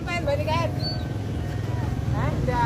Main balik kan? Ada.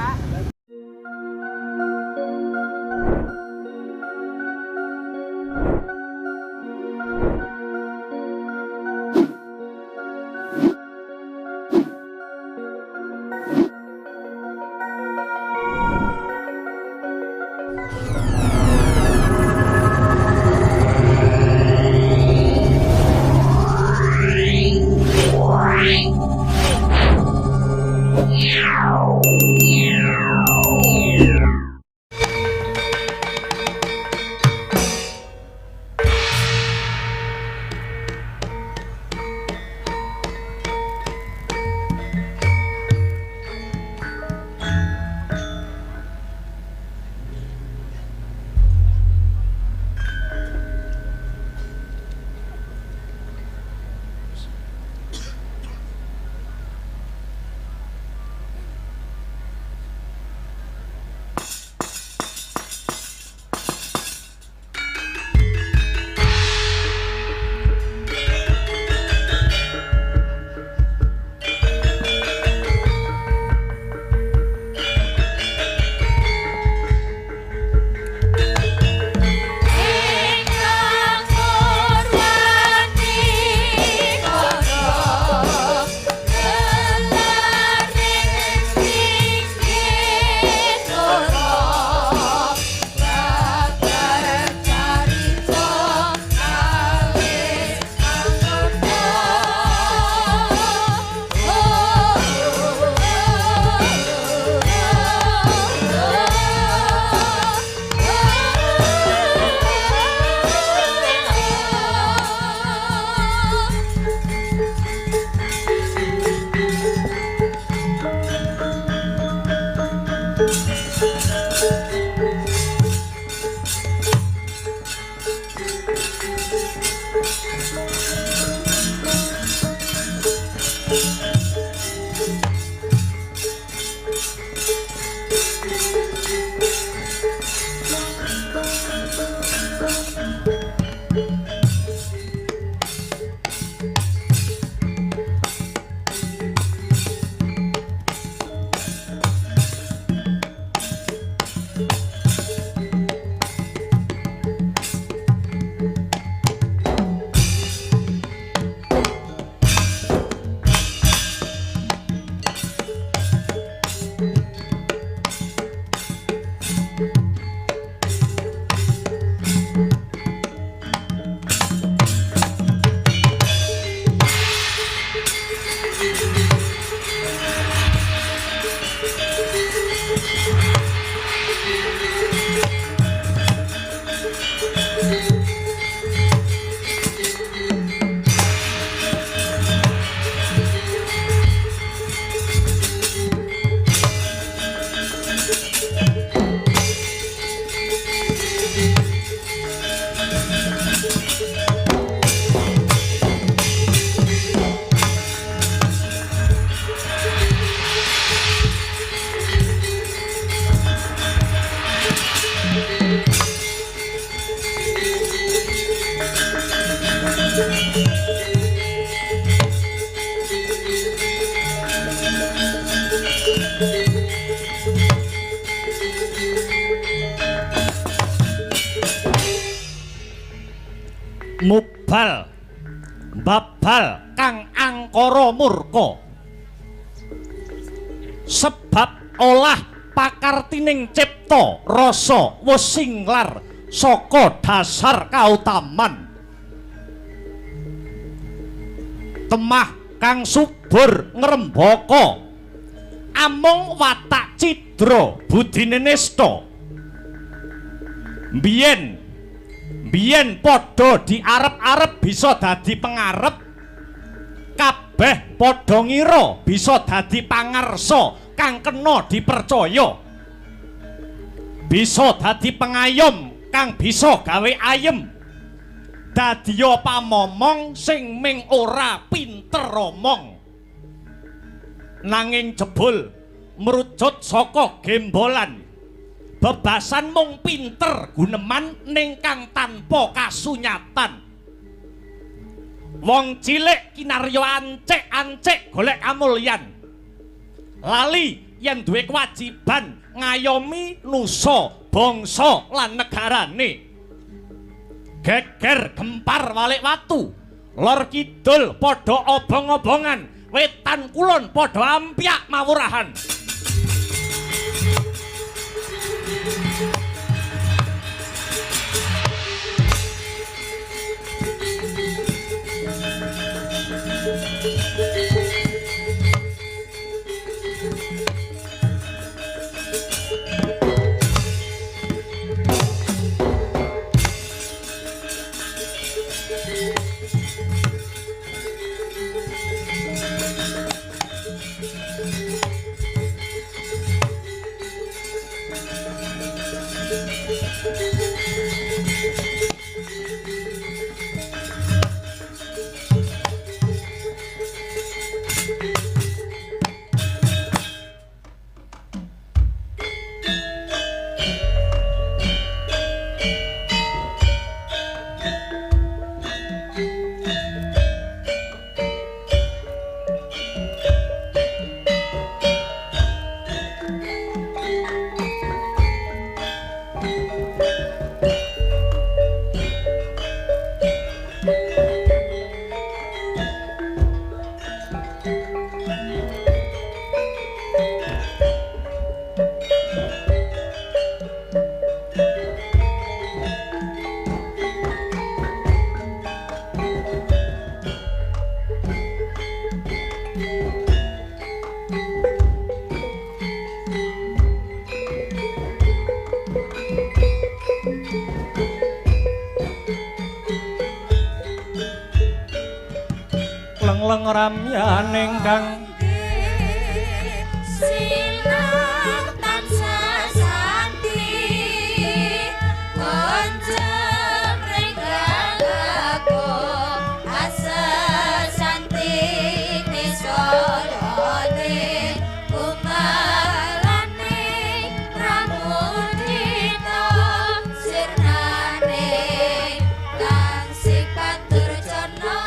Mubal babal kang angkara murka sebab olah pakartining cipta rasa wis singlar saka dasar kautaman temah kang subur ngrembaka amung watak cidra budine nista biyen padha diarep-arep bisa dadi pengarep kabeh padha ngira bisa dadi pangarsa kang kena dipercaya bisa dadi pengayom kang bisa gawe ayem dadiya pamomong sing ming ora pinter omong nanging jebul mrucut saka gembolan bebasan mung pinter guneman ning kang tanpa kasunyatan. Wong cilik kinarya ancik-ancik golek kamulyan. Lali yen duwe kewajiban ngayomi nusa, bangsa lan negarane. Geger gempar walik watu, lor kidul padha obong-obongan, wetan kulon padha ampyak mawurahan. Leng-leng ramyan ingkang silang tansah santi konjem renggang aku asa santi misolone kumalane pramudita sirnane lan sifat durjana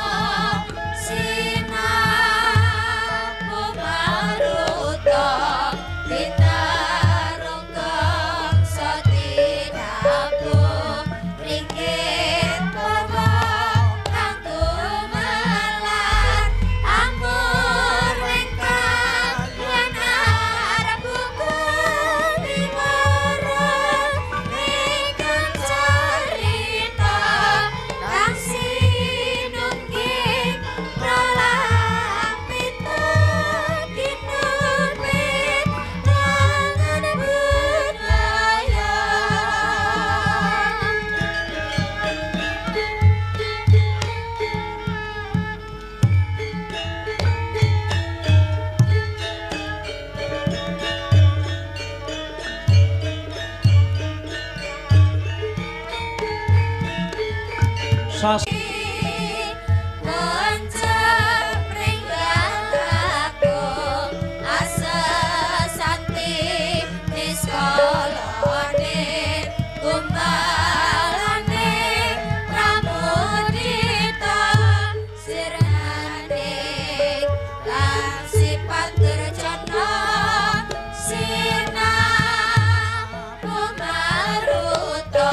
sas Maruto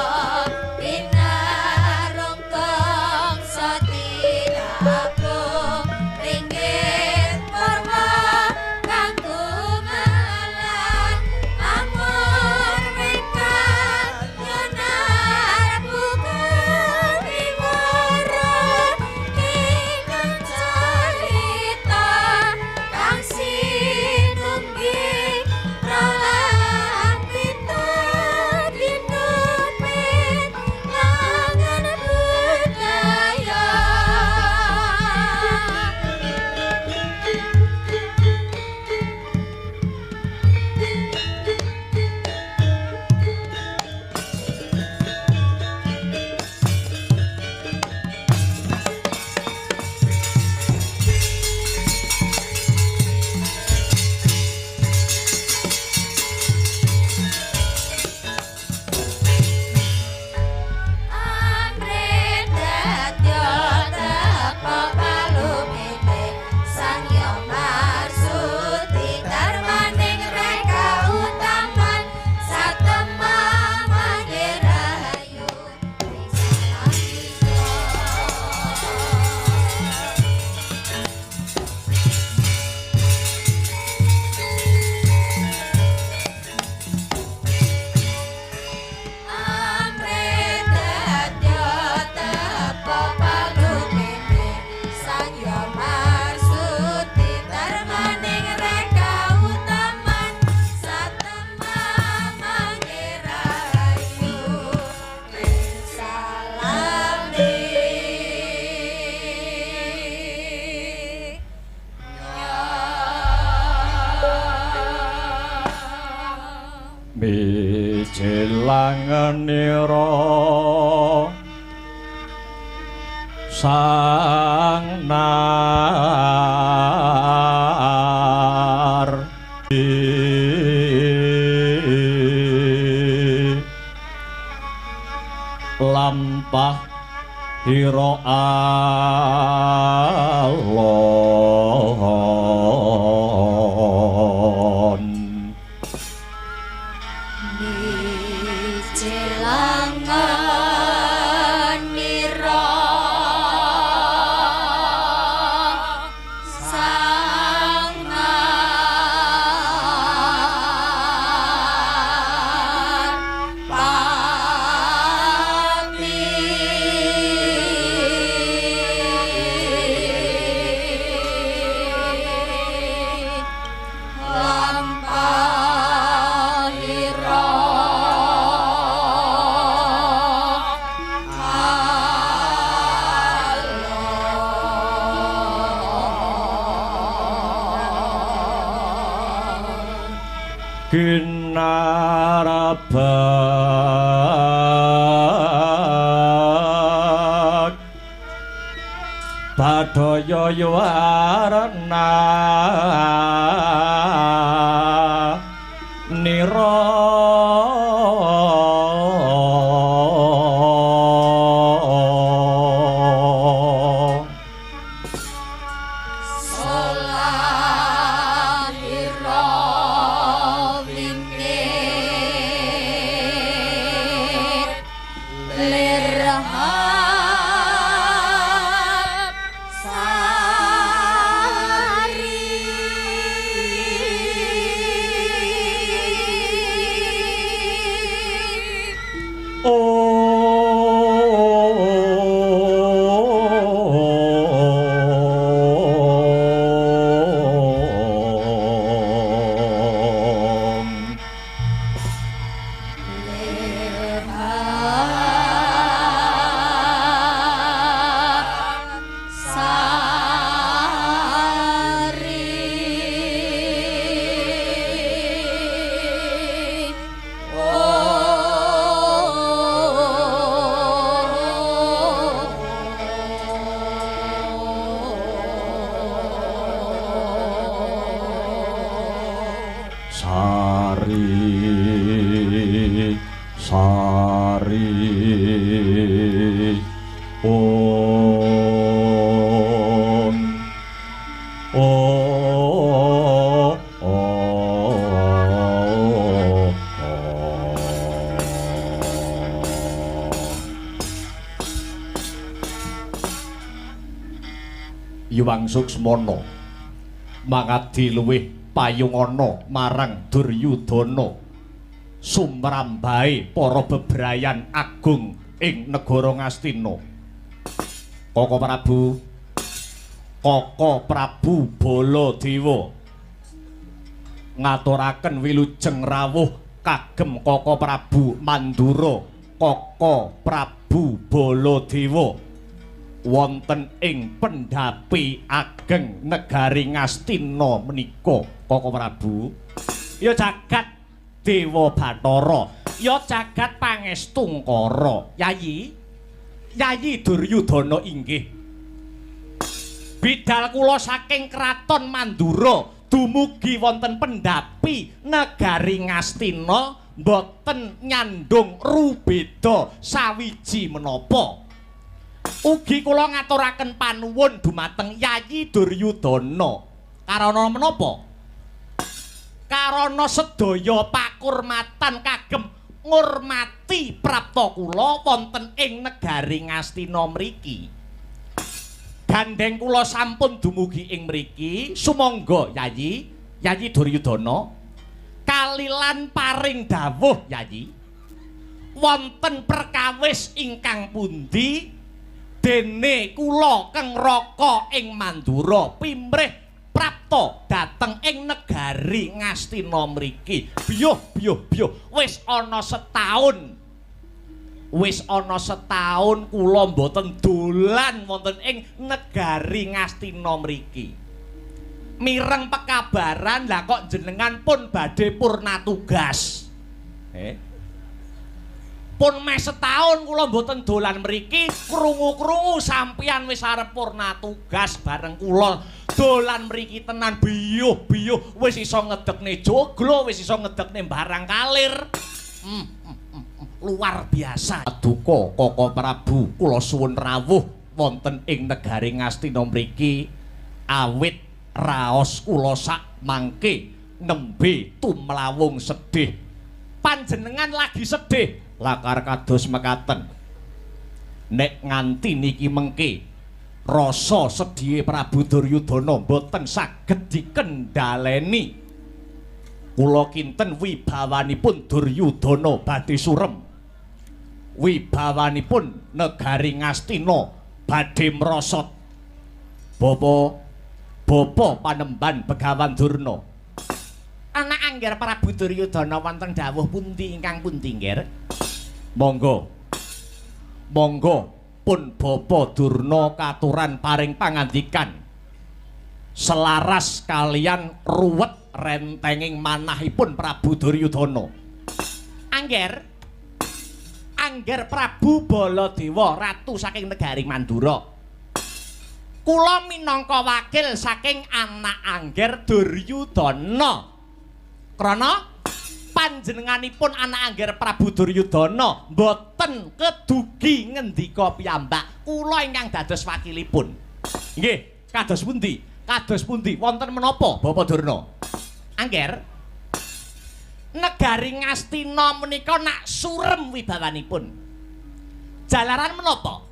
mijelangenira sang nar lampah hira alon Mijelangenira sang kinarabak badaya yuwarna nira Sari Om Yuwang Suksmana mangadi luwih payungana marang Duryudana sumrambahe para bebrayan agung ing negara Ngastina. Koko Prabu Baladewa ngaturaken wilujeng rawuh kagem Koko Prabu Mandura. Koko Prabu Baladewa wonten ing pendhapi ageng negari Ngastina menika. Koko Prabu ya jagat Dewa Bathara, ya jagat pangestungkara. Yayi Duryudana inggih. Bidal kula saking kraton Mandura dumugi wonten pendhapi negari Ngastina boten nyandung rubeda sawiji menapa. Ugi kula ngaturaken panuwun dumateng Yayi Duryudana karana menapa? Karana sedaya pakurmatan kagem ngurmati prapta kula wonten ing negari Ngastina mriki. Gandeng kula sampun dumugi ing mriki, sumangga Yayi Duryudana kalilan paring dawuh Yayi. Wonten perkawis ingkang pundi dene kula Keng Raka ing Mandura pimrih prapta dateng ing negari Ngastina mriki. Biyuh wis ana setahun kula mboten dolan wonten ing negari Ngastina mriki. Mireng pekabaran lah kok jenengan pun badhe purna tugas. Pun meh setahun kula mboten dolan mriki, krungu-krungu sampeyan wis arep purna tugas bareng kula. Dolan mriki tenan biyuh-biyuh wis iso ngedekne joglo, wis iso ngedekne barang kalir. Luar biasa. Duka Koko Prabu kula suwun rawuh wonten ing negari Ngastina mriki awit raos kula sak mangke nembe tumlawung sedih. Panjenengan lagi sedih. Lakar kados mekaten. Nek nganti niki mengke rasa sedhihe Prabu Duryudana boten saged dikendhaleni. Kula kinten wibawanipun Duryudana badhe surem. Wibawanipun negari Ngastina badhe mrosot. Bapa Panembahan Begawan Durna. Anak angger Prabu Duryudana wonten dawuh pundi ingkang pundi nggih? Monggo. Monggo pun Bapa Durna katuran paring pangandikan selaras kalian ruwet rentenging manahipun Prabu Duryudana. Angger Prabu Baladewa ratu saking negari Mandura. Kula minangka wakil saking anak angger Duryudana. Krana panjenenganipun anak angger Prabu Duryudana mboten kedugi ngendika piyambak, kula ingkang dados wakilipun. Nggih, kados pundi? Kados pundi? Wonten menapa Bapak Durna? Angger negari Ngastina menika nak surem wibawanipun. Jalaran menapa?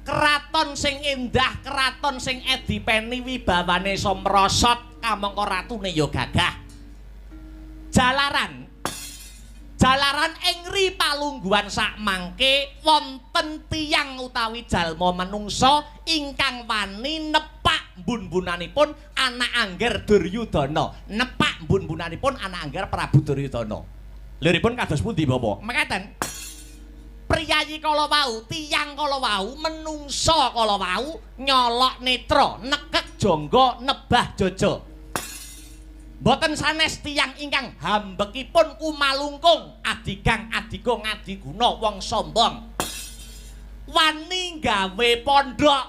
Keraton sing endah, keraton sing edipeni wibawane somrosot kamangka ratune ya gagah. Jalaran ing palungguhan sak mangke wonten tiyang utawi jalma manungsa ingkang wani nepak mbun-bunanipun anak angger Duryudana, nepak mbun-bunanipun anak angger Prabu Duryudana. Liripun kados pundi Bapak? Mekaten. Priyayi kala wau, tiyang kala wau, menungsa kala wau nyolok netra, nekek jangga, nebah jaja. Boten sanes tiyang ingkang hambekipun kumalungkung adigang adigung adiguna wong sombong. Wani gawe pondhok,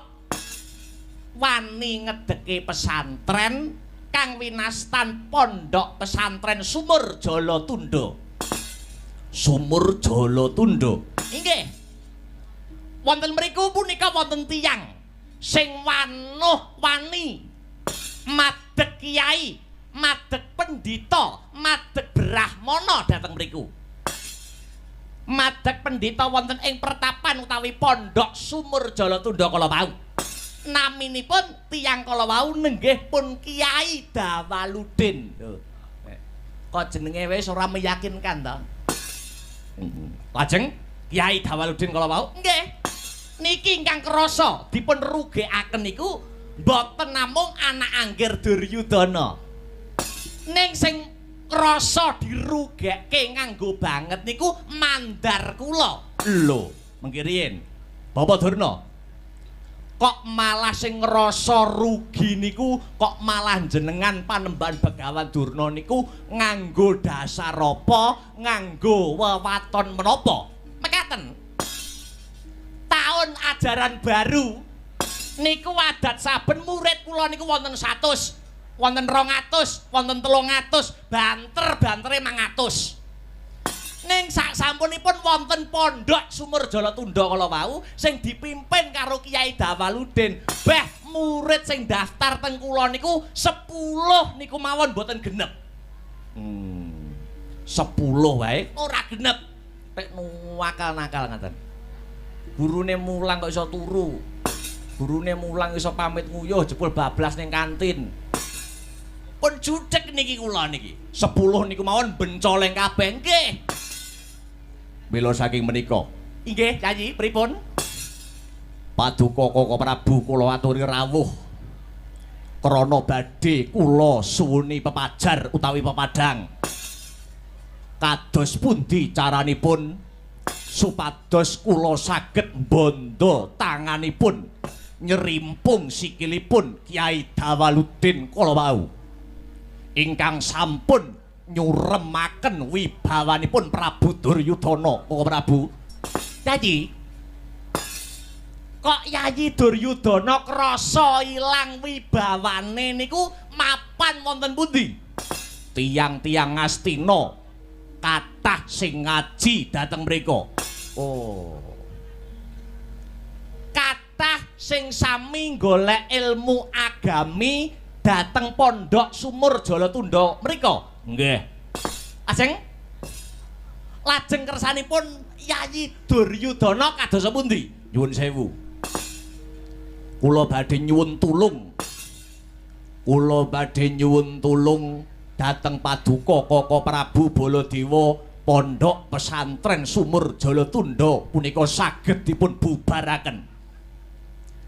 wani ngedeke pesantren kang winastan pondok pesantren Sumur Jala Tunda. Sumur Jala Tunda. Inggih. Wonten mriku punika wonten tiyang sing wani madheg kiai, madheg pendhita, madheg brahmana dhateng mriku. Madheg pendhita wonten ing pertapan utawi pondok Sumur Jala Tunda kala wau. Naminipun tiyang kala wau nenggih pun Kiai Dawaludin. Kok jenenge wis ora meyakinkan to? Lajeng Kiai Dawaludin kala wau nggih niki ingkang krasa dipun rugekaken niku mboten namung anak angger Duryudana. Ning sing krasa dirugekke nganggo banget niku mandar kula. Lho, mengki riyen Bapak Durna kok malah sing ngrasa rugi niku kok malah jenengan Panembahan Begawan Durna niku nganggo dasar apa, nganggo wewaton menapa? Mekaten. Taun ajaran baru niku adat saben murid kula niku wonten 100, wonten 200, wonten 300, banter-bantere 500. Ning sak sampunipun wonten pondok Sumur Jala Tunda kala wau sing dipimpin karo Kiai Dawaludin. Bah murid sing daftar teng kula niku 10 niku mawon mboten genep. 10 wae ora genep. Pek nuwakal-nakal ngaten. Gurune mulang kok iso turu. Gurune mulang iso pamit nguyuh jebul bablas ning kantin. Pun judhek niki kula niki. 10 niku mawon bencoleng kabeh nggih. Mila saking menika. Inggih, Yayi, pripun? Paduka Koko Prabu kula aturi rawuh. Krana badhe kula suwuni pepajar utawi pepadang. Kados pundi caranipun supados kula saged mbondo tanganipun nyerimpung sikilipun Kiai Dawaludin kala wau ingkang sampun nyuremaken wibawanipun Prabu Duryudana. Kok Prabu? Yayi. Kok Yayi Duryudana krasa ilang wibawane niku mapan wonten pundi? Tiang-tiang Ngastina kathah sing ngaji dhateng mriku. Oh. Kathah sing sami golek ilmu agami dhateng Pondok Sumur Jalatundha mriku. Nggih. Ajeng lajeng kersanipun Yayi Duryudana kados pundi? Nyuwun sewu. Kula badhe nyuwun tulung. Kula badhe nyuwun tulung dhateng Paduka Kaka Prabu Baladewa Pondok Pesantren Sumur Jalatundha punika saged dipun bubaraken.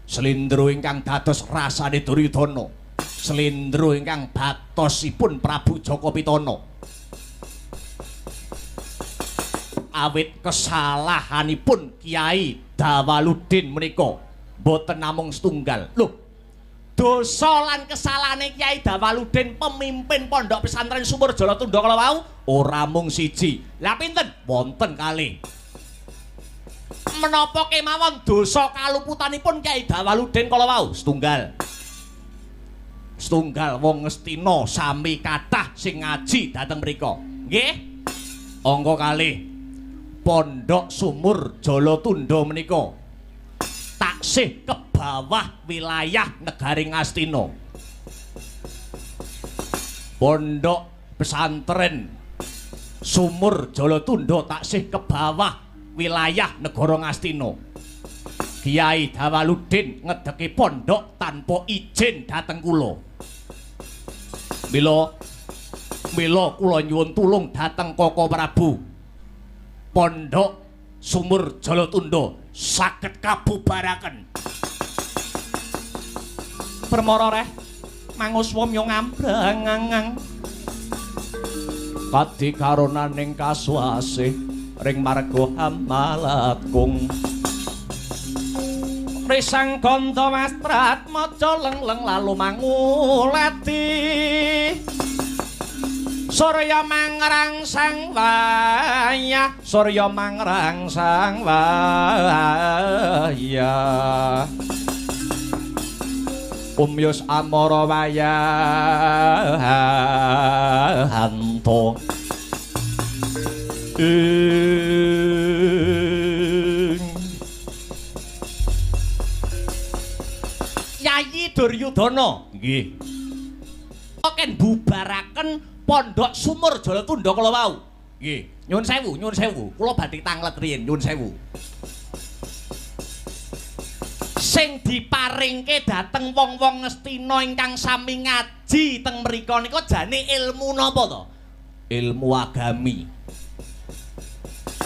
Slendro ingkang dados rasane Duryudana, slendro ingkang batosipun Prabu Jaka Pitana. Awit kesalahanipun Kiai Dawaludin menika boten namung setunggal. Lho, dosa lan kesalahane Kiai Dawaludin pemimpin Pondok Pesantren Sumur Jalatundha kala wau ora mung siji. Lah pinten? Wonten kalih. Menapa kemawon dosa kaluputanipun Kiai Dawaludin kala wau? Setunggal. Setunggal wong Ngastina sami kathah sing ngaji dhateng mriku. Nggih. Angka kalih. Pondok Sumur Jalatundha menika taksih ke bawah wilayah negari Ngastina. Pondok Pesantren Sumur Jalatundha taksih ke bawah wilayah negara Ngastina. Kiai Dawaludin ngedeki pondok tanpa izin dhateng kula. Mila kula nyuwun tulung dhateng Kaka Prabu. Pondok Sumur Jalatundha saged kabubaraken. Permara reh manguswamya ngambrangang. Kadikaronaning kaswasih ring marga Hamalakung. Risang ganda wastrat maca leng-leng lalu mangulati. Surya mangrangsang wayah, surya mangrangsang wayah. Umyus amara wayahanto. Yayi Duryudana nggih. Ken bubaraken Pondok Sumur Jalatundha kala wau. Nggih, nyuwun sewu. Kula badhe tanglet riyin, nyuwun sewu. Sing diparingke dhateng wong-wong Ngastina ingkang sami ngaji teng mriku nika jane ilmu napa to? Ilmu agami.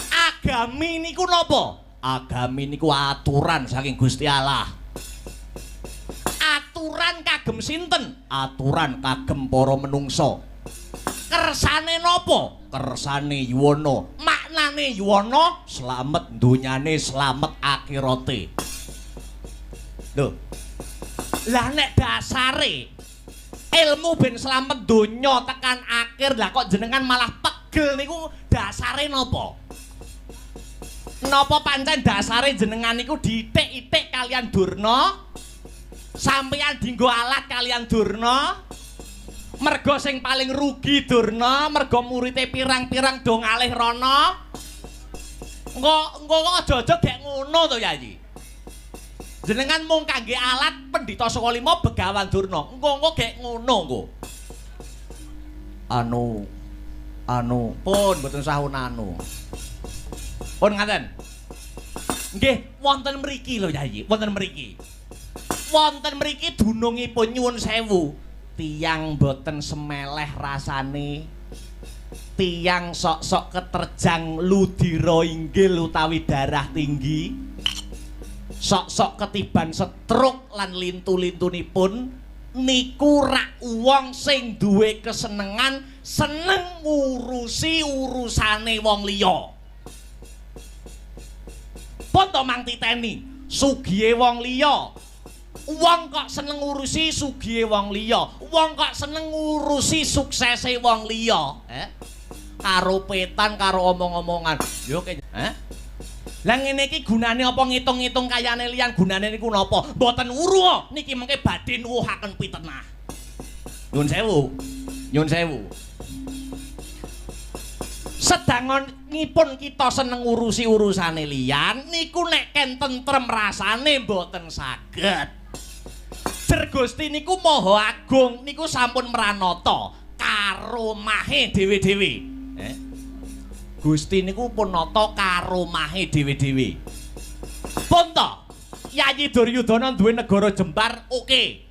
Agami niku napa? Agami niku aturan saking Gusti Allah. Aturan kagem sinten? Aturan kagem para menungsa. Kersane napa? Kersane yuwana. Maknane yuwana slamet donyane, slamet akhirate. Lho. Lah nek dasare ilmu ben slamet donya tekan akhir, lah kok jenengan malah pegel niku dasare napa? Napa pancen dasare jenengan niku diitik-itik kalian Durna? Sampeyan dienggo alat kalian Durna? Mergo sing paling rugi Durna, mergo murite pirang-pirang do ngalih rono. Engko aja-aja gek ngono to Yayi. Jenengan mung kangge alat Pendhita Saka Lima Begawan Durna. Engko gek ngono engko. Anu pun mboten sahun anu. Pun ngaten. Nggih, wonten mriki lho Yayi, wonten mriki. Wonten mriki dunungipun nyuwun sewu. Tiang boten semeleh rasane, tiang sok-sok keterjang ludira inggil utawi darah tinggi, sok-sok ketiban stroke lan lintu-lintunipun niku rak wong sing duwe kesenengan seneng ngurusi urusane wong liya. Pun to mang titeni sugihe wong liya Wong kok seneng ngurusi sugihe wong liya, wong kok seneng ngurusi suksese wong liya, karo petan karo omong-omongan. Yo Lah ngene iki gunane apa ngitung-ngitung kayane liyan gunane niku napa? Mboten uru niki mengke badhe nuwuhaken pitenah. Nyun sewu. Nyun sewu. Sedangonipun kita seneng ngurusi urusane liyan niku nek ken tentrem rasane mboten saged. Jer Gusti niku Maha Agung niku sampun mranata karo mahe dhewe-dhewe. Gusti niku pun nata karo mahe dhewe-dhewe. Pun to, Yayi Duryudana duwe negara jembar oke.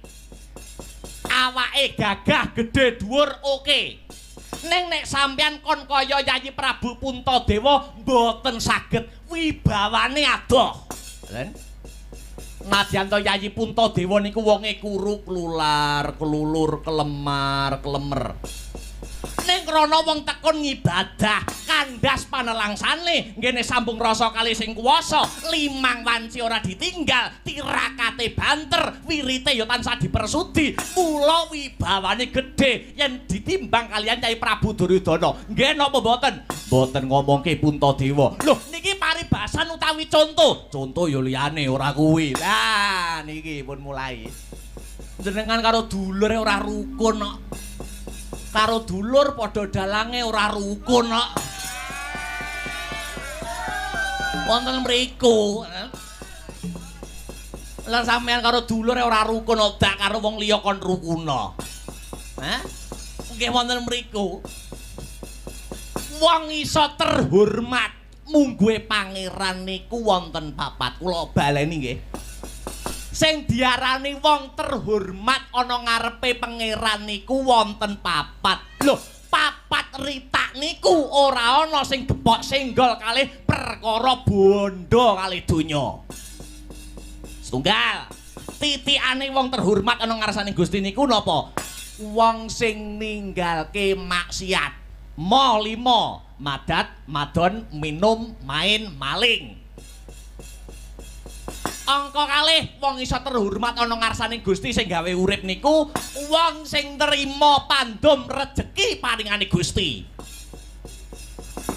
Awake gagah gedhe dhuwur oke. Ning nek sampeyan kon kaya Yayi Prabu Puntadewa mboten saged wibawane adoh. Nadyan to Yayi Puntadewa niku wonge kuru klular, kelulur, kelemar, kelemer. Ning krana wong tekun ngibadah kandhas panelangsane nggene sambung rasa kali sing kuwasa limang wanci ora ditinggal tirakate banter wirite ya tansah dipersudi mula wibawane gedhe yen ditimbang kalian Nyai Prabu Duryudana nggih napa mboten mboten ngomongke Puntadewa lho niki paribasan utawi conto ya liyane ora kuwi lah niki pun mulai jenengan karo dulure ora rukun kok karo dulur padha dalange ora rukun kok. Wonten mriku. Lah sampean karo dulure ora rukun dak karo wong liya kon rukuna. Nggih wonten mriku. Wong iso terhormat mungguhe pangeran niku wonten papat. Kula baleni nggih. Sing diarani wong terhormat ana ngarepe pangeran niku wonten papat. Lho, papat ritak niku ora ana sing gepok senggol kalih perkara bondo kalih donya. Setunggal, titikane wong terhormat ana ngarsane Gusti niku napa? Wong sing ninggalke maksiat. Mo 5, madat, madon, minum, main, maling. Angka kalih wong iso terhormat ana ngarsane Gusti sing gawe urip niku wong sing nerima pandum rejeki paringane Gusti.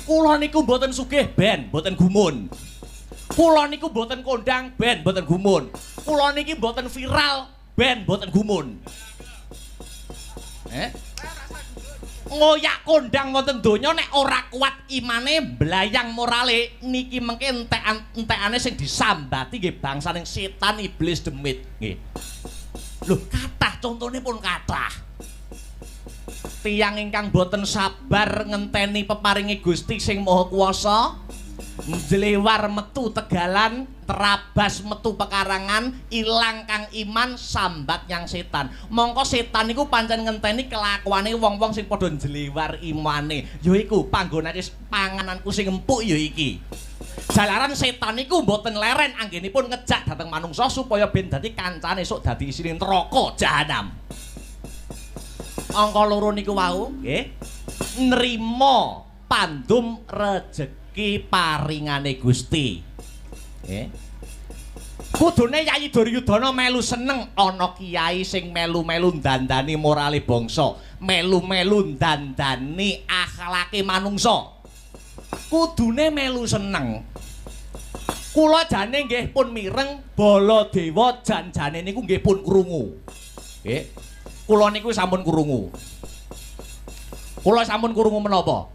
Kula niku mboten sugih ben, mboten gumun. Kula niku mboten kondang ben, mboten gumun. Kula niki mboten viral ben, mboten gumun. Ngoyak kondang wonten donya nek ora kuat imane mblayang morale niki mengke entekane sing disambati nggih bangsaning setan iblis demit nggih. Lho kathah contone pun kathah. Tiyang ingkang boten sabar ngenteni peparingi Gusti sing Maha Kuwasa njlewar metu tegalan terabas metu pekarangan ilang kang iman sambat yang setan mongko setan niku pancen ngenteni kelakuane wong-wong sing padha njlewar imane yaiku panggonane pangananku sing empuk ya iki jalaran setan niku mboten leren anggenipun ngejak dhateng manungsa supaya ben dadi kancane esuk dadi isine neraka jahanam angka loro niku wau nggih nrimo pandum rejeki paringane Gusti. Kudune Yayi Duryudana melu seneng ana kiai sing melu-melu ndandani morale bangsa, melu-melu ndandani akhlake manungsa. Kudune melu seneng. Kula jane nggih pun mireng Baladewa janjane niku nggih pun krungu. Nggih. Kula niku sampun krungu. Kula sampun krungu menapa?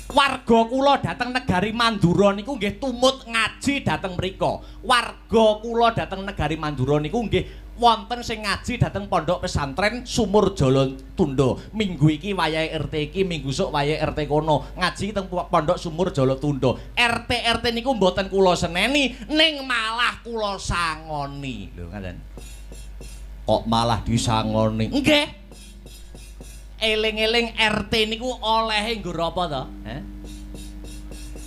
Warga kula dhateng negari Mandura niku nggih tumut ngaji dhateng mrika. Warga kula dhateng negari Mandura niku nggih wonten sing ngaji dhateng pondok pesantren Sumur Jala Tunda. Minggu iki wayahe RT iki, minggu sok wayahe RT kono. Ngaji teng pondok Sumur Jala Tunda. RT niku mboten kula seneni, ning malah kula sangoni. Lho ngaten. Kok malah disangoni? Nggih. Eling-eling RT niku olehe nggo apa to?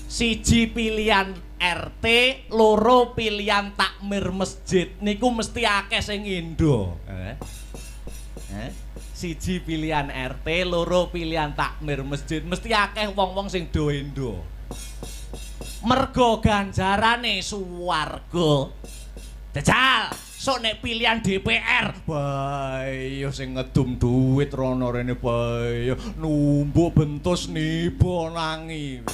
Siji pilihan RT, loro pilihan takmir masjid niku mesti akeh sing ngendo. Siji pilihan RT, loro pilihan takmir masjid mesti akeh wong-wong sing do endo. Mergo ganjarane swarga. Dajal, sok nek pilihan DPR, bae sing ngedum duit rono rene bae numbuk bentus nibo nangi.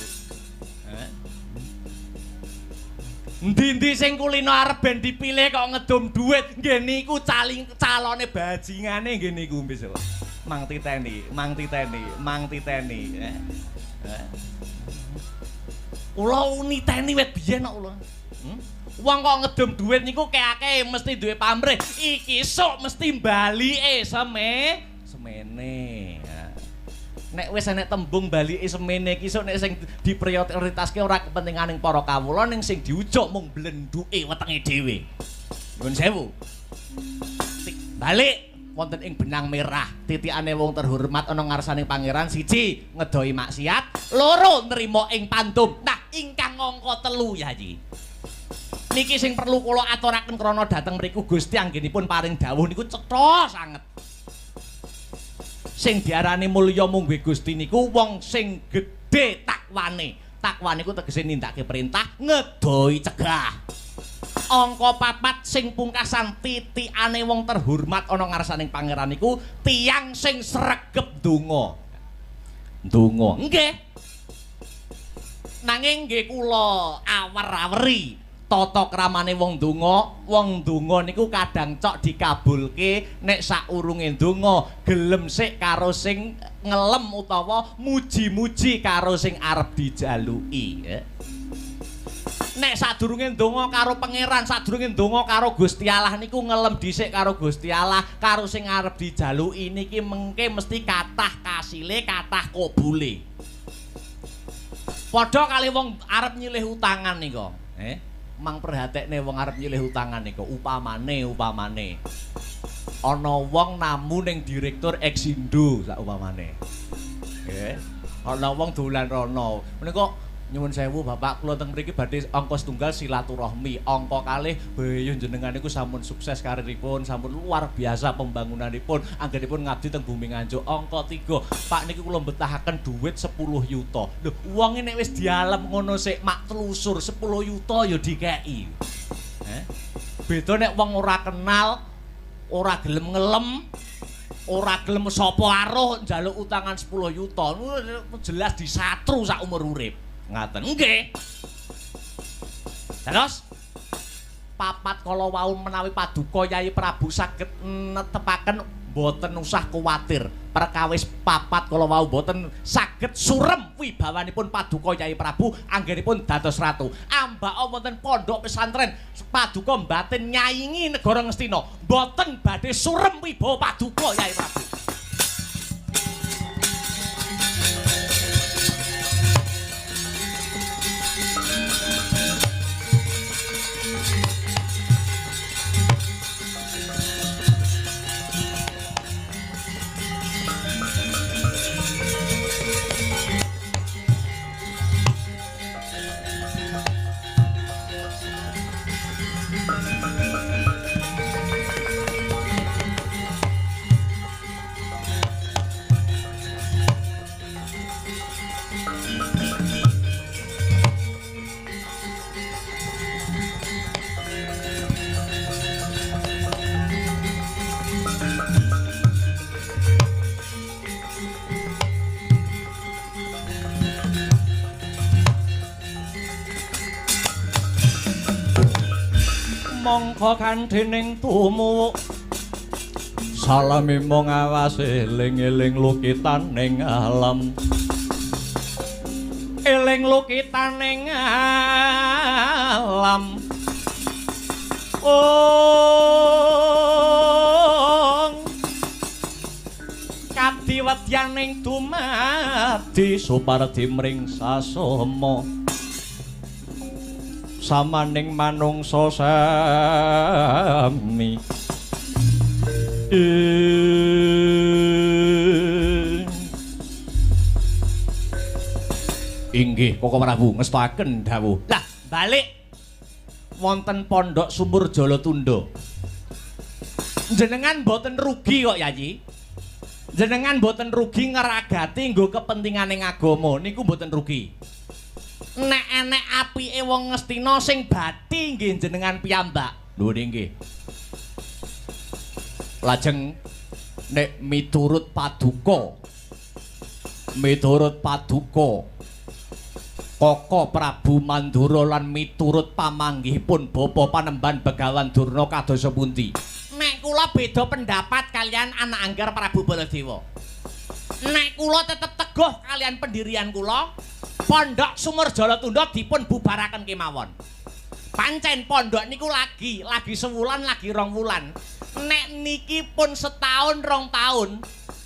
Endi-endi sing kulino arep ben dipilih kok ngedum duit, nggih niku calone bajingane nggih niku besok. Mang titeni. Kula niteni wit biyen kok kula. Wong kok ngedum duit niku keake mesti duwe pamrih. Iki sok mesti balike semene. Nek wis enek tembung balike semene iki sok nek sing diprioritaske ora kepentinganing para kawula ning sing diujuk mung blenduke wetenge dhewe. Nyuwun sewu. Balik wonten ing benang merah, titikane wong terhormat ana ngarsaning pangeran, siji ngedohi maksiat, loro nrimo ing pantum. Nah, ingkang angka 3 Yayi. Niki sing perlu kula aturaken krana dhateng mriku Gusti anggenipun paring dawuh niku cetha sanget. Sing diarani mulya mung Gusti niku wong sing gedhe takwane. Takwane iku tegese nindakake perintah, ngedohi cegah. Angka 4 sing pungkasan titikane wong terhormat ana ngarsaning pangeran niku tiyang sing sregep donga. Donga. Nggih. Nanging nggih kula awer-aweri tata kramane wong donga niku kadang cok dikabulke nek saurunge donga gelem sik karo sing ngelem utawa muji-muji karo sing arep dijaluki. Nek sadurunge donga karo pangeran, sadurunge donga karo Gusti Allah niku ngelem dhisik karo Gusti Allah, karo sing arep dijaluki niki mengke mesti kathah kasile, kathah kabule. Padha kali wong arep nyilih utangan nika, mang perhatekne wong arep nyilih utangan nika, upamane ana wong namu ning direktur Exindo sak upamane. Nggih. Ana wong dolan rono. Menika nyuwun sewu Bapak kula teng mriki badhe angka setunggal silaturahmi, angka kalih baya jenengan niku sampun sukses kariripun, sampun luar biasa pembangunanipun, anggenipun ngabdi teng Bumi Nganjuk. Angka 3, Pak niki kula mbetahaken dhuwit 10 yuta. Lho, wong nek wis dialem ngono sik mak telusur 10 yuta ya dikeki. Beda nek wong ora kenal, ora gelem ngelem, ora gelem sapa aruh njaluk utangan 10 yuta. Jelas disatru sak umur urip. Ngaten nggih. Terus 4 kala wau menawi paduka Yai Prabu saged netepaken boten usah kuwatir. Perkawis 4 kala wau boten saged surem wibawanipun paduka Yai Prabu anggenipun dados ratu. Ambak wonten pondok pesantren paduka mbaten nyayingi negara Ngastina. Boten badhe surem wibawa paduka Yai Prabu. Mongko kanthening tumu salami mung awase eling-eling lukitaning alam, eling lukitaning alam. Kadiwedyaning dumadi supardi mring sasama samaning manungsa sami. Inggih Koko Prabu ngestakaken dawuh. Lah balik wonten Pondok Sumur Jalatunda. Jenengan boten rugi kok Yayi. Jenengan boten rugi ngeragati nggo kepentinganing agama niku boten rugi. Nek enek apike wong Ngastina sing bathi nggih jenengan piyambak. Lho nggih. Lajeng nek miturut paduka Koko Prabu Mandura lan miturut pamanggihipun Bapa Panembahan Begawan Durna kadosa pundi? Nek kula beda pendapat kalian anak Angger Prabu Baladewa. Nek kula tetep teguh kalian pendirian kula, Pondok Sumur Jalatunda dipun bubaraken kemawon. Pancen pondok niku lagi sewulan, lagi 2 wulan. Nek niki pun setahun 2 tahun,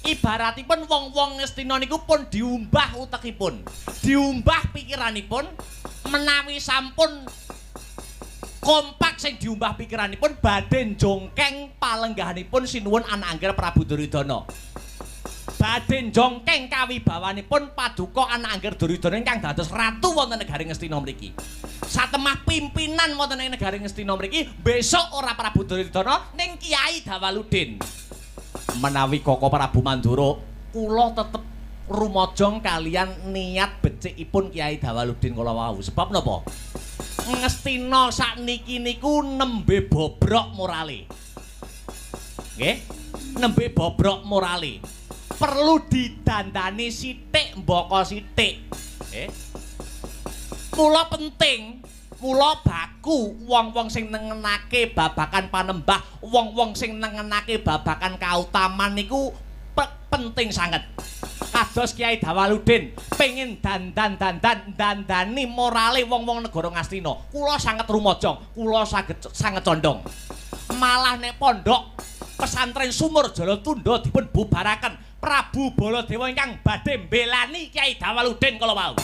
ibaratipun wong-wong Ngastina niku pun diumbah utekipun. Diumbah pikiranipun menawi sampun kompak sing diumbah pikiranipun badhe jongkeng palenggahanipun sinuwun anak Angger Prabu Duryudana. Badhe jongkeng kawibawanipun paduka anak Angger Duryudana ingkang dados ratu wonten negari Ngastina mriki. Satemah pimpinan wonten ing negari Ngastina mriki besok ora Prabu Duryudana ning Kyai Dawaludin. Menawi Koko Prabu Mandura kula tetep rumajang kalian niat becikipun Kyai Dawaludin kala wau. Sebab napa? Ngastina sakniki niku nembe bobrok morale. Nggih, nembe bobrok morale. Perlu didandani sithik mbaka sithik. Nggih. Mula penting, mula baku wong-wong sing nengenake babakan panembah, wong-wong sing nengenake babakan kautaman niku penting sanget. Kados Kyai Dawaludin pengin dandani morale wong-wong negara Ngastina. Kula sanget rumajang, kula sanget condong. Malah nek pondok pesantren Sumur Jalatunda dipun bubaraken, Prabu Baladewa ingkang badhe mbelani Kyai Dawaludin kala wau.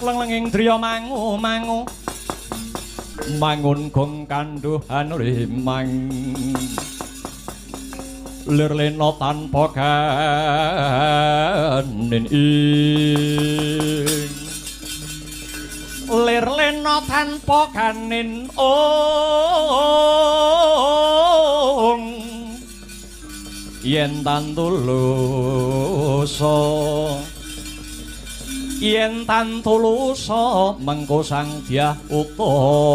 Lenging driya mangu mangun gong kanduhan rimang lir lena tanpa kanin ing lir lena tanpa kanin ong yen tantulusa yen tantulusa mengko sang Dyah Utama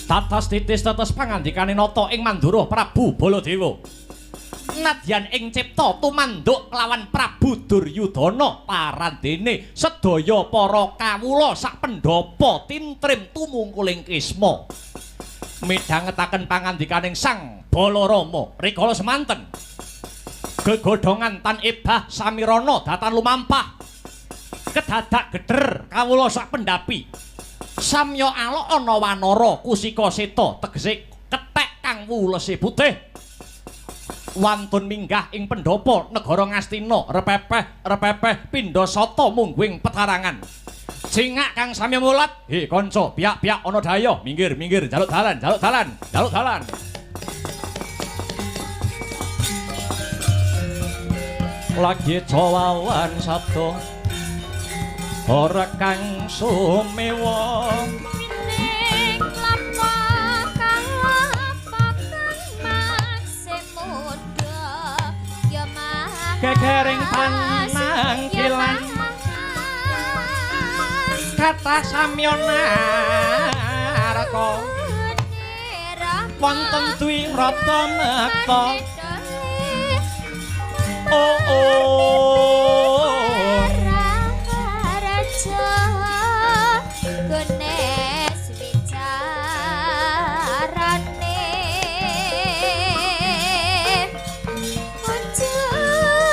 tatas titis tetes pangandikane nata ing Mandura Prabu Baladewa nadyan ing cipta tumanduk kelawan Prabu Duryudana parandene sedaya para kawula sak pendhapa tintrim tumungkuling kisma midhangetaken pangandikaning Sang Balarama rikala semanten gegodhongan tan ebah samirana datan lumampah kedadak gedher kawula sak pendhapi samya alok ana wanara kusika seta tegese kethek kang wulese putih wantun minggah ing pendhapa negara Ngastina repepeh pindha sata mungguing petarangan singak kang sami mulat he kanca piyak-piyak ana daya minggir jaluk dalan lagi cawawan sabda ora kang sumewa ning lapah kang pakan maksemuda ya mah kekering panangkilan kata samyana raka wonten dwi rata mekta raja gones wicarane ujung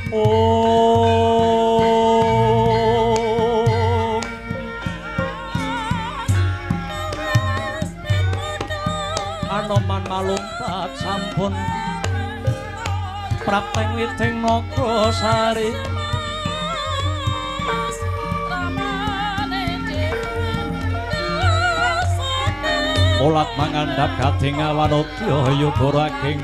Anoman malumpat sampun prapteng witing Nagasari Ulat mangandhap kading awanodya yubara ageng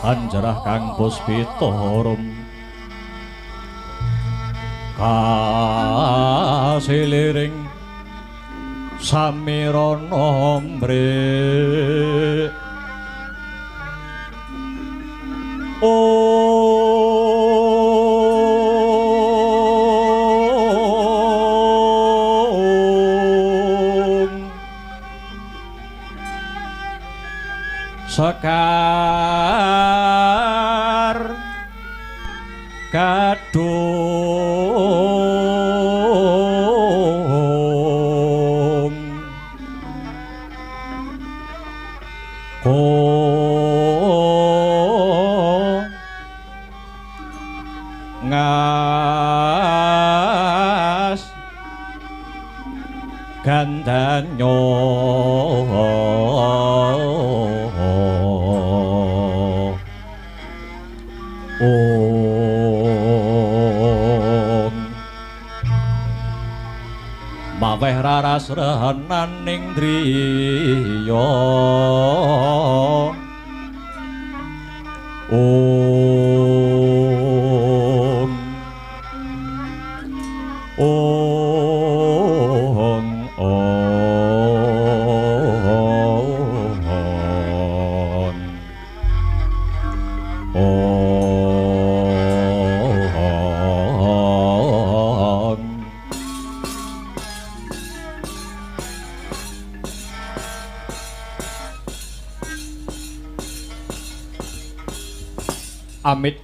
anjarah kang puspitarum kasiliring samirana mrih Sekar kadung ko ngas gandanyo maweh raras rehenaning driya amit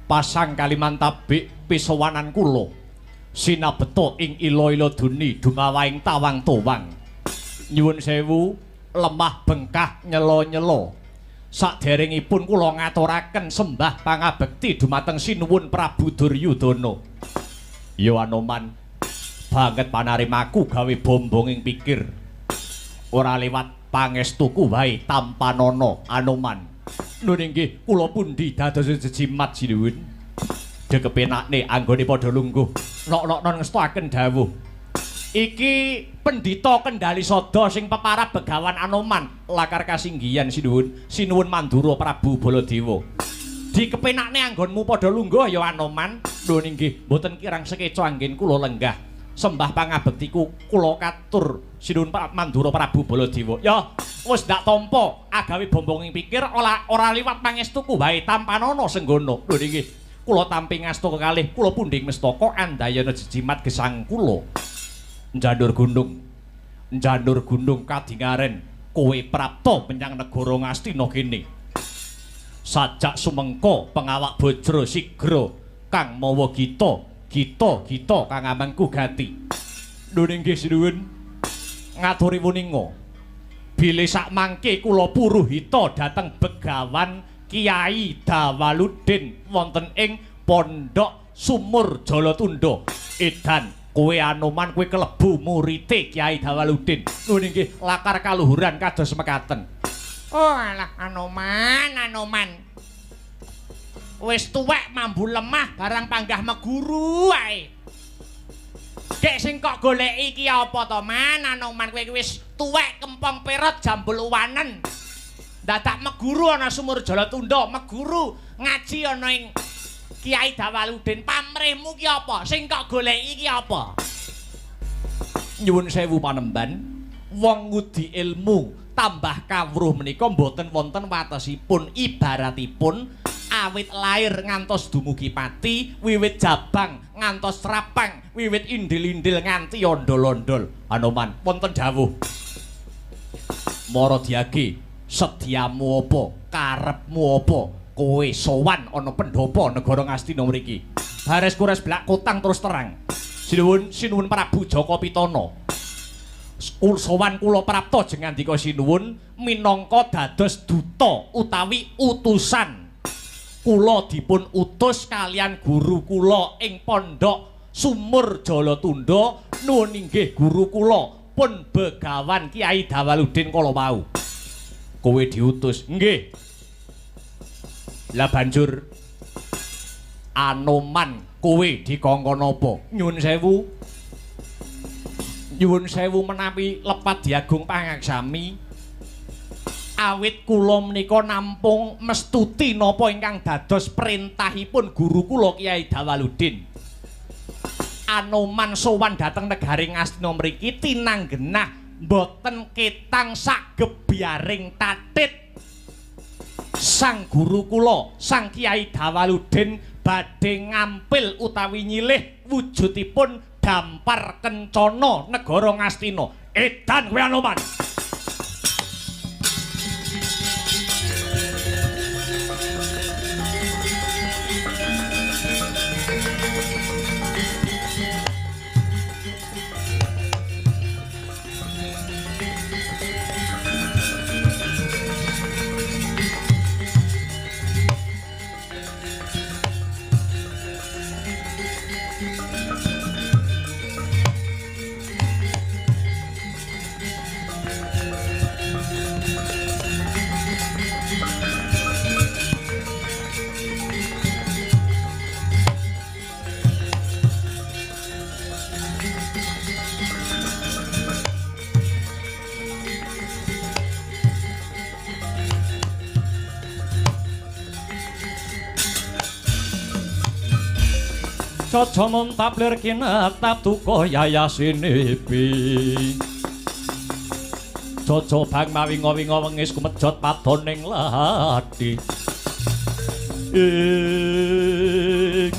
pasang kalimantabik pisowanan kula sinabeta ing ila-ila duni dumawaing tawang towang nyuwun sewu lemah bengkah nyela-nyela saderengipun kula ngaturaken sembah pangabekti dumateng Sinuwun Prabu Duryudana ya Anoman banget panarimaku gawe bombong ing pikir ora liwat pangestuku wae tampanana Anoman nun inggih kula pundi dados jejimat sinuwun dekepenakne anggone padha lungguh nok-nok ngestakaken dawuh iki pendhita Kendali Sada sing peparab Begawan Anoman lakar kasinggihan sinuwun Mandura Prabu Baladewa dikepenakne anggonmu padha lungguh ya Anoman nun inggih mboten kirang sekeca anggen kula lenggah sembah pangabektiku kula katur sinuwun Mandura Prabu Baladewa ya wis ndak tampa agawe bombong ing pikir ora liwat pangestuku wae tampanana senggana lho nggih kula tampi ngasta kekalih kula pundhing mestaka andayana jejimat gesang kula njandur gunung kadingaren kowe prapta menyang negara Ngastina kene sajak sumengko pengawak Bajra sigra kang mawa gita kang amangku gati lho nggih sinuwun ngaturi wuninga bilih sak mangke kula puruhita dhateng Begawan Kyai Dawaludin wonten ing Pondok Sumur Jalatunda edan kowe Anoman kowe kelebu murite Kyai Dawaludin nun inggih lakar kaluhuran kados mekaten oh alah Anoman wis tuwek mambu lemah barang panggah meguru wae dek sing kok goleki iki apa to man Anoman kowe wis tuwek kempong perot jambul uwanen dadak meguru ana Sumur Jalatunda meguru ngaji ana ing Kyai Dawaludin pamrihmu ki apa sing kok goleki iki apa nyuwun sewu panemban wong ngudi ilmu tambah kawruh menika mboten wonten watesipun, ibaratipun awit lair ngantos dumugi pati, wiwit jabang ngantos rapang, wiwit indil-indil nganti ondol-ondol. Anoman wonten dawuh Mara Diage, sediamu apa, karepmu apa, kowe sowan ana pendhapa negara Ngastina mriki. Bares kures blak kotang terus terang. Sinuwun Prabu Jaka Pitana. Sowan kula prapta jengandika sinuwun minangka dados duta utawi utusan. Kula dipun utus kalian guru kula ing pondok Sumur Jalatunda. Nuwun inggih guru kula pun Begawan Kyai Dawaludin kala wau. Kowe diutus. Nggih. Lah banjur Anoman kowe dikongkon apa? Nyuwun sewu. Nyuwun sewu menawi lepat diagung pangaksami. Awit kula menika nampung mestuti napa ingkang dados perintahipun guru kula Kyai Dawaludin. Anoman sowan dhateng negari Ngastina mriki tinanggenah mboten ketang sagebyaring tatit. Sang guru kula, Sang Kyai Dawaludin badhe ngampil utawi nyilih wujudipun Dampar Kencana negara Ngastina. Edan kowe Anoman. Caca montaplir kinatap tuko yayasinipi. Caca bang mawinga-winga wengis kumejot patoning lati. Ing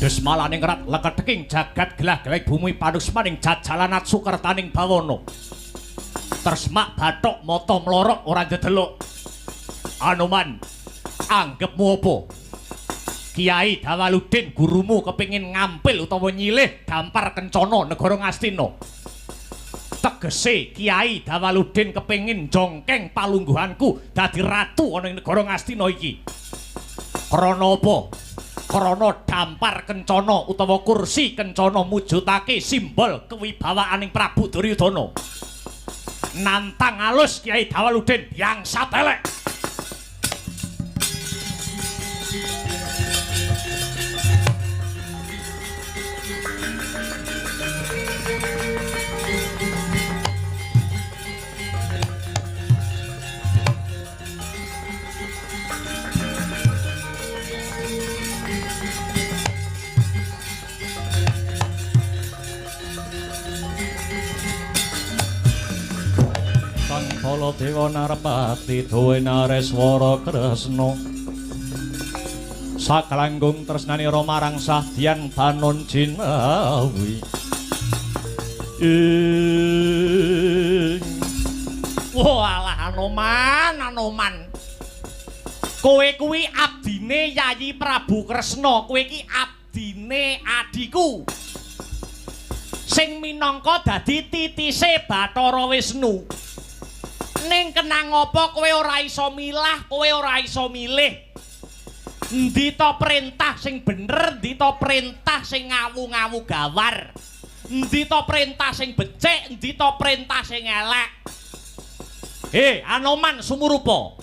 desmalaning rat leketeking jagat gelah-gelek bumi panusmaning jajalanat sukertaning bawana. Tresmak bathok mata mlorok ora ndedelok. Anoman, anggepmu apa? Kyai Dawaludin gurumu kepingin ngampil utawa nyilih Dampar Kencana negara Ngastina. Tegese Kyai Dawaludin kepingin jongkeng palungguhanku dadi ratu ana ing negara Ngastina iki. Krana apa? Krana Dampar Kencana utawa kursi Kencana mujudake simbol kewibawaaning Prabu Duryudana. Nantang alus Kyai Dawaludin yang satelek. Baladewa Narpati duwe Nareswara Kresna. Sakalanggung tresnanira marang Sahdian Banon Jinawi. Walah Anoman. Kowe kuwi abdine Yayi Prabu Kresna, kowe iki abdine adiku. Sing minangka dadi titise Bathara Wisnu. Ning kenang apa kowe ora iso milah, kowe ora iso milih. Endi to perintah sing bener, endi to perintah sing ngawu-ngawu gawar. Endi to perintah sing becik, endi to perintah sing elek. Anoman Sumurupa.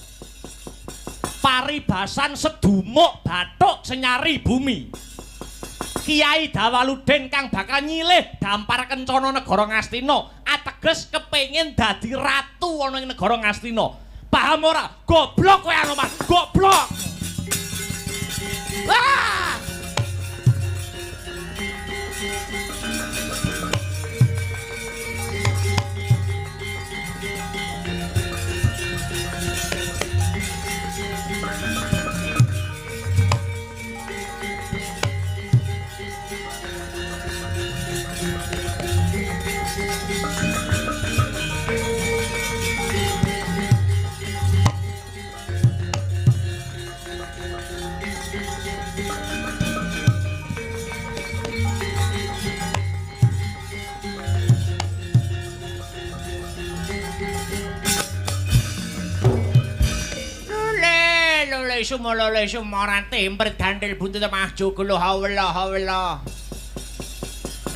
Paribasan sedumuk bathuk senyari bumi. Kyai Dawaludin kang bakal nyilih Dampar Kencana negara Ngastina ateges kepengin dadi ratu ana ing negara Ngastina. Paham ora? Goblok kowe Anoman, goblok. Ah! sumolole sumorante imprit gandel buntut mah joglo hawala.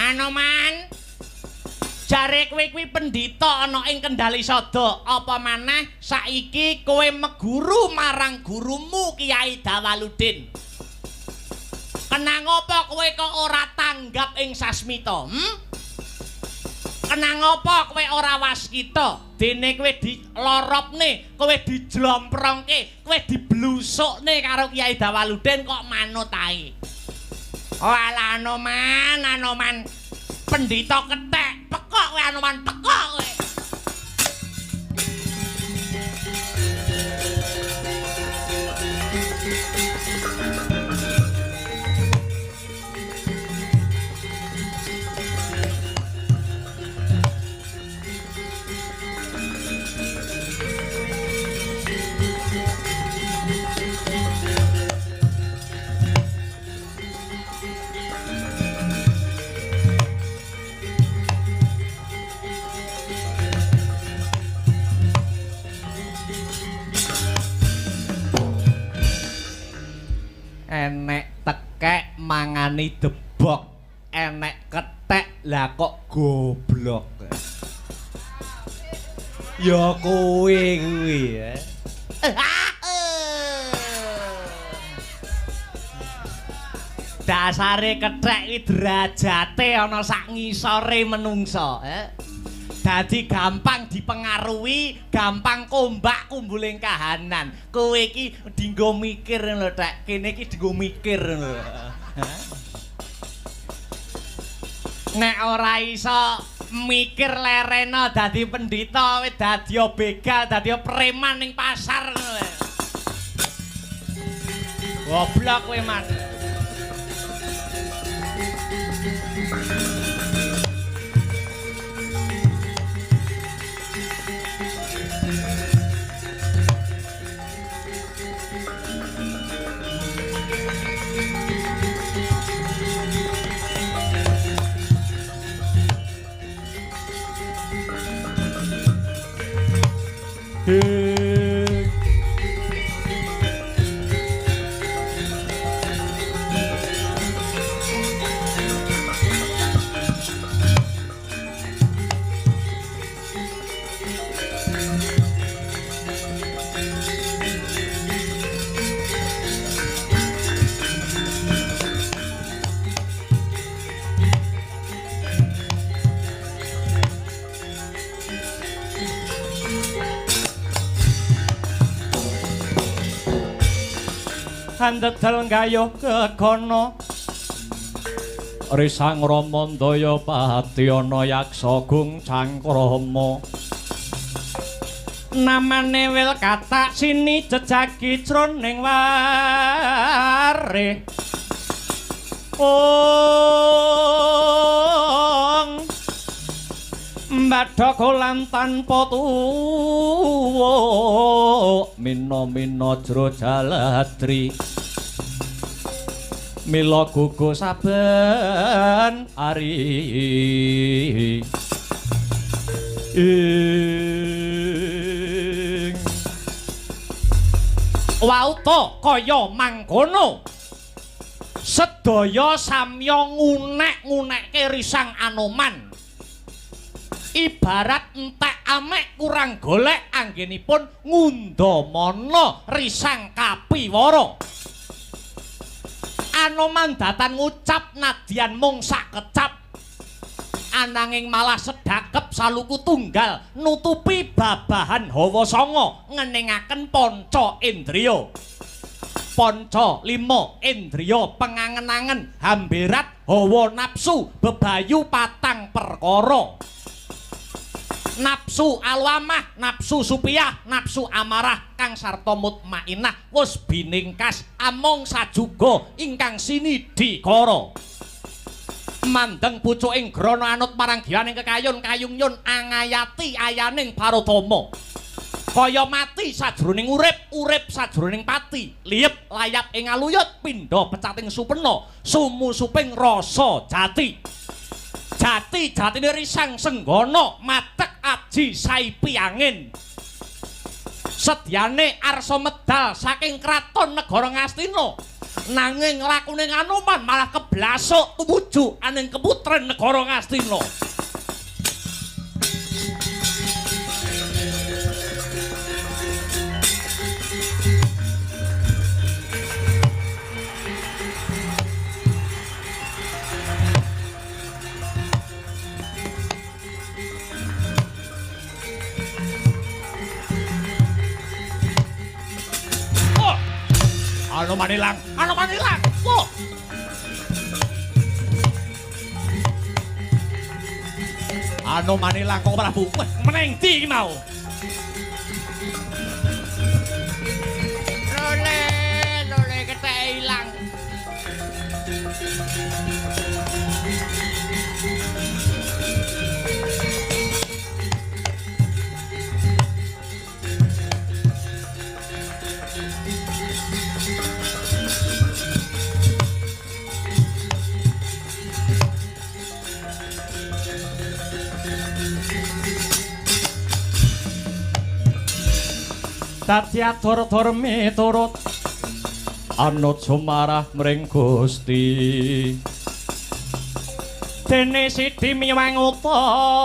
Anoman. Jare kowe kuwi pendhita ana ing Kendali Sada, apa maneh saiki kowe meguru marang gurumu Kiai Dawaludin. Kenang apa kowe kok ora tanggap ing sasmita? Kenang apa kowe ora waskita? Dene kowe diloropne, kowe dijlomprongke, kowe diblusukne karo Kiai Dawaludin kok manut ae. Oh ala Anoman. Pendhita kethek, pekok kowe Anoman, pekok kowe. Enek tekek mangani debok, enek kethek lah kok goblok. Ya kowe kuwi ya. Dasare kethek iki derajate ana sak ngisore menungsa, Dadi gampang dipengaruhi, gampang kombak kumbuling kahanan. Kowe iki dinggo mikir lho, Tek. Kene iki dinggo mikir lho. Nek ora iso mikir lerena dadi pendhita, wis dadi begal, dadi preman ning pasar lho. Goblok kowe, Mas. Handedel gayuh kekono Risang Rama Ndaya Patyana Yaksa Gung Cangkrama namane wil katak sini jejagi jroning warih Mbadha lan tanpa tuwa mina-mina jero jaladri mila gugu saben ari wauta kaya mangkono sedaya samya ngunek-ngunekke risang Anoman ibarat entek amek kurang golek anggenipun ngundamana risang kapiwara Anoman datan ngucap nadyan mung sakecap ananging malah sedakep saluku tunggal nutupi babahan hawa sanga ngeningaken panca indriya panca lima indriya pengangen-angen hamberat hawa nafsu bebayu patang perkara nafsu alwamah, nafsu supiyah, nafsu amarah kang sarta mutmainah wis biningkas among sajuga ingkang sinidhi kara mandeng pucuking grana anut marang giyaning kekayon kayungnyun angayati ayaning paratama kaya mati sajroning urip urip sajroning pati liyep layap ing aluyut pindha pecating supena sumusuping rasa jati jati-jatine risang senggana matek aji saipi angin sedyane arsa medal saking kraton negara Ngastina. Nanging lakuning Anoman malah keblasuk tumuju aning keputren negara Ngastina. Anoman ilang, Anoman ilang. Wah. Anoman ilang kok Prabu. Wah, meneng ndi iki mau? Lole ketek ilang. Dadi atur-atur miturut Anuja marah mring Gusti dene Sidi miwang utama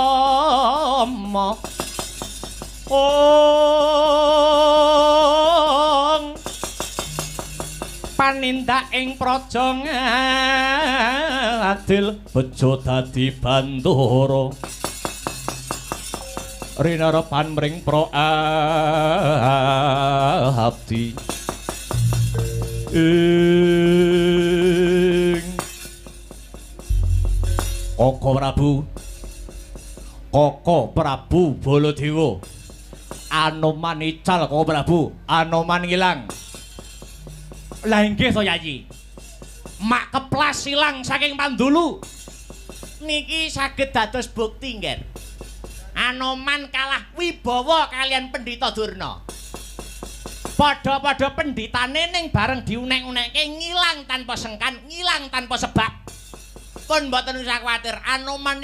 panindak ing praja adil bejo dadi bandara rinarepan mring pro abdi ing Koko Prabu Baladewa Anoman ical Koko Prabu Anoman ngilang lah inggih to Yayi mak keplas ilang saking Pandulu niki saged dados bukti nggih Anoman kalah wibawa kalian Pendhita Durna. Padha-padha pendhitane ning bareng diunek-unekke ngilang tanpa sengkan, ngilang tanpa sebab. Pun mboten usah kuwatir, Anoman